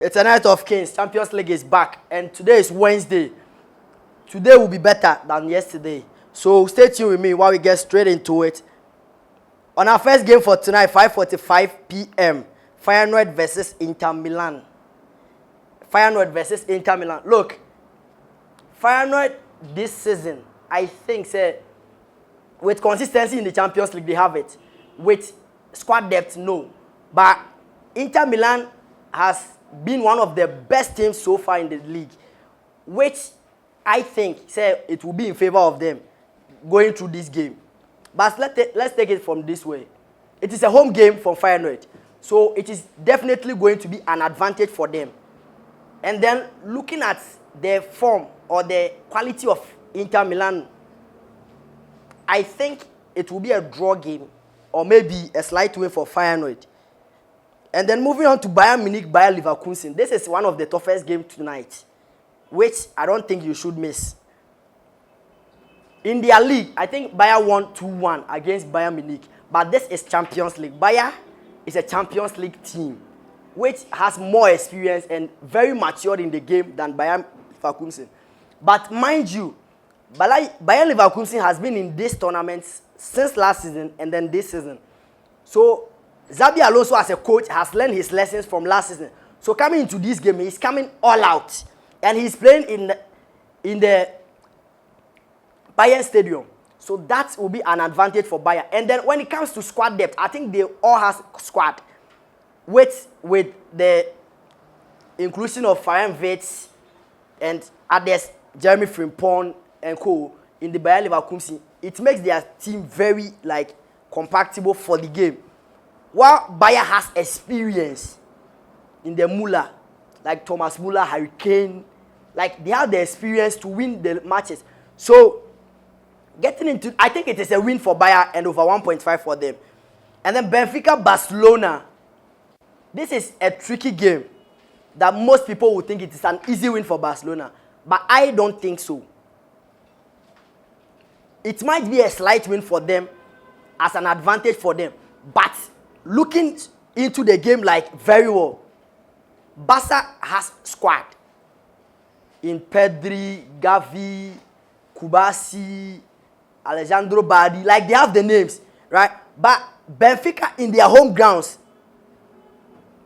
It's a night of kings. Champions League is back, and today is Wednesday. Today will be better than yesterday. So stay tuned with me while we get straight into it. On our first game for tonight, 5:45 p.m., Feyenoord versus Inter Milan. Feyenoord versus Inter Milan. Look, Feyenoord this season, I think, with consistency in the Champions League, they have it. With squad depth, no. But Inter Milan has been one of the best teams so far in the league, which I think it will be in favor of them going through this game. But let's take it from this way. It is a home game for Feyenoord, so it is definitely going to be an advantage for them. And then looking at the form or the quality of Inter Milan, I think it will be a draw game or maybe a slight win for Feyenoord. And then moving on to Bayern Munich, Bayer Leverkusen. This is one of the toughest games tonight, which I don't think you should miss. In their league, I think Bayer won 2-1 against Bayern Munich. But this is Champions League. Bayer is a Champions League team, which has more experience and very matured in the game than Bayer Leverkusen. But mind you, Bayer Leverkusen has been in this tournament since last season and then this season. So Xabi Alonso as a coach has learned his lessons from last season. So coming into this game, he's coming all out. And he's playing in the Bayern Stadium. So that will be an advantage for Bayern. And then when it comes to squad depth, I think they all have squad. With the inclusion of Fabian Wirtz and others, Jeremy Frimpong and co. in the Bayer Leverkusen, it makes their team very compatible for the game. While Bayer has experience in the Müller, like Thomas Müller, Harry Kane, they have the experience to win the matches. So getting into, I think it is a win for Bayer and over 1.5 for them. And then Benfica, Barcelona. This is a tricky game that most people would think it is an easy win for Barcelona. But I don't think so. It might be a slight win for them as an advantage for them. But looking into the game very well, Barca has squad in Pedri, Gavi, Kubasi, Alejandro Baldi. They have the names, right? But Benfica in their home grounds,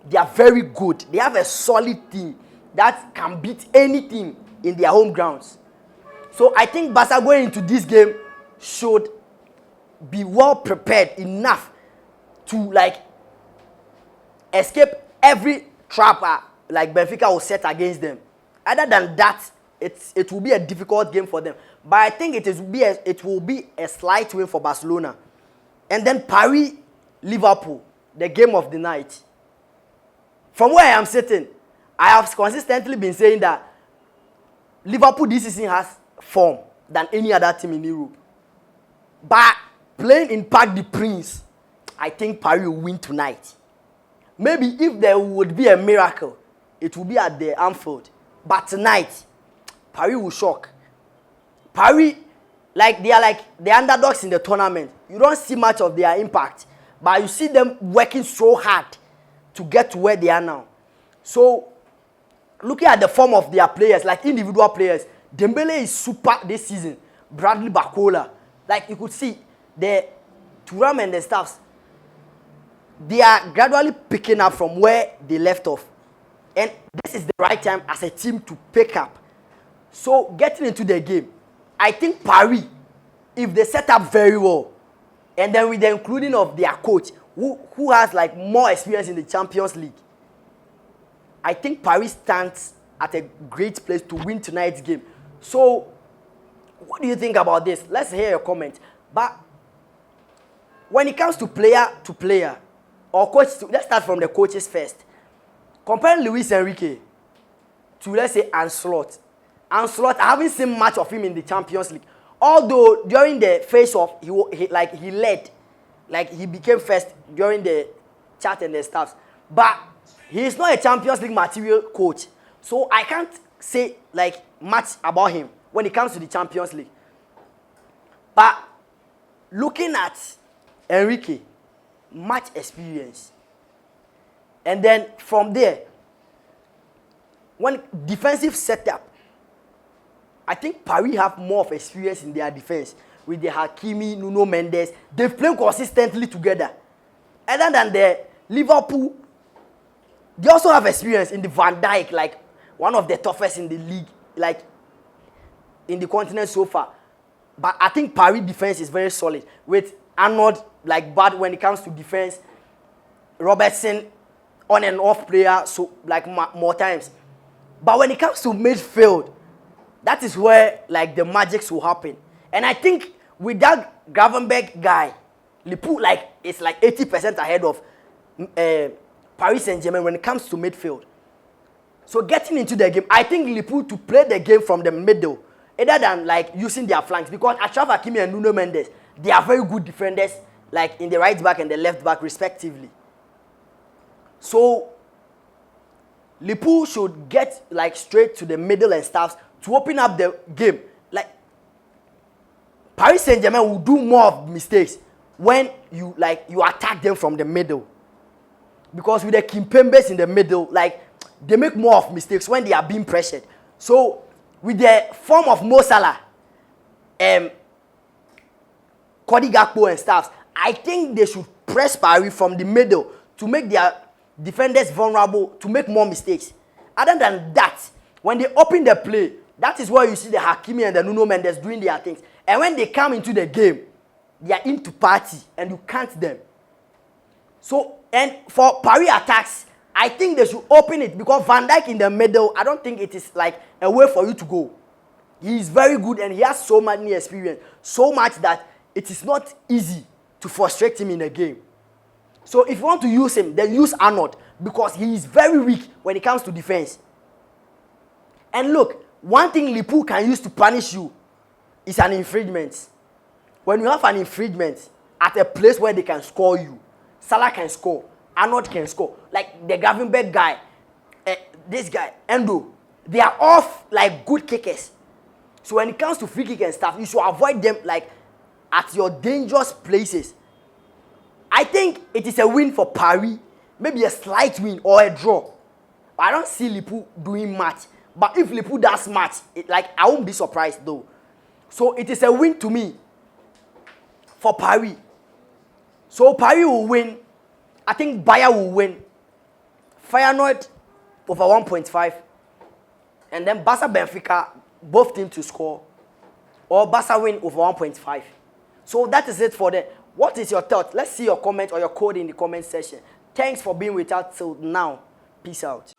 they are very good. They have a solid team that can beat any team in their home grounds. So I think Barca going into this game should be well prepared enough to escape every trap Benfica will set against them. Other than that, it will be a difficult game for them. But I think it will be a slight win for Barcelona. And then Paris, Liverpool, the game of the night. From where I am sitting, I have consistently been saying that Liverpool this season has form than any other team in Europe. But playing in Parc des Princes, I think Paris will win tonight. Maybe if there would be a miracle, it will be at the Anfield. But tonight, Paris will shock. Paris, they are the underdogs in the tournament. You don't see much of their impact, but you see them working so hard to get to where they are now. So, looking at the form of their players, individual players, Dembele is super this season. Bradley Barcola, you could see the Thuram and the staffs, they are gradually picking up from where they left off. And this is the right time as a team to pick up. So, getting into the game, I think Paris, if they set up very well, and then with the including of their coach, who has more experience in the Champions League, I think Paris stands at a great place to win tonight's game. So, what do you think about this? Let's hear your comment. But when it comes to player, or coach, let's start from the coaches first. Compare Luis Enrique to, let's say, Ancelotti. Ancelotti, I haven't seen much of him in the Champions League. Although during the face-off, he led, he became first during the chat and the staffs. But he is not a Champions League material coach, so I can't say much about him when it comes to the Champions League. But looking at Enrique, much experience. And then from there, when defensive setup, I think Paris have more of experience in their defense with the Hakimi, Nuno Mendes. They've played consistently together. Other than the Liverpool, they also have experience in the Van Dijk, like one of the toughest in the league, like in the continent so far. But I think Paris defense is very solid with Arnold like bad when it comes to defense. Robertson on and off player, so like more times. But when it comes to midfield, that is where like the magics will happen. And I think with that Gravenberch guy, Liverpool like it's like 80% ahead of Paris Saint-Germain when it comes to midfield. So getting into the game, I think Liverpool to play the game from the middle, other than like using their flanks, because Achraf Hakimi and Nuno Mendes, they are very good defenders, like in the right back and the left back respectively. So Liverpool should get like straight to the middle and stuff to open up the game. Like Paris Saint-Germain will do more of mistakes when you attack them from the middle. Because with the Kimpembes in the middle, like they make more of mistakes when they are being pressured. So with the form of MOSALAH, Cody Gakpo and stuff, I think they should press Paris from the middle to make their defenders vulnerable to make more mistakes. Other than that, when they open the play, that is where you see the Hakimi and the Nuno Mendes doing their things. And when they come into the game, they are into party and you can't them. So, and for Paris attacks, I think they should open it because Van Dijk in the middle, I don't think it is like a way for you to go. He is very good and he has so much experience, so much that it is not easy to frustrate him in a game. So if you want to use him, then use Arnold because he is very weak when it comes to defense. And look, one thing Liverpool can use to punish you is an infringement. When you have an infringement at a place where they can score you, Salah can score, Arnold can score. Like the Gravenberch guy, this guy, Endo, they are all like good kickers. So when it comes to free kick and stuff, you should avoid them like at your dangerous places. I think it is a win for Paris, maybe a slight win or a draw. But I don't see Liverpool doing much. But if Liverpool does much, I won't be surprised though. So it is a win to me for Paris. So Paris will win. I think Bayern will win. Feyenoord over 1.5. And then Barca Benfica, both teams to score. Or Barca win over 1.5. So that is it for the. What is your thought? Let's see your comment or your code in the comment section. Thanks for being with us till now. Peace out.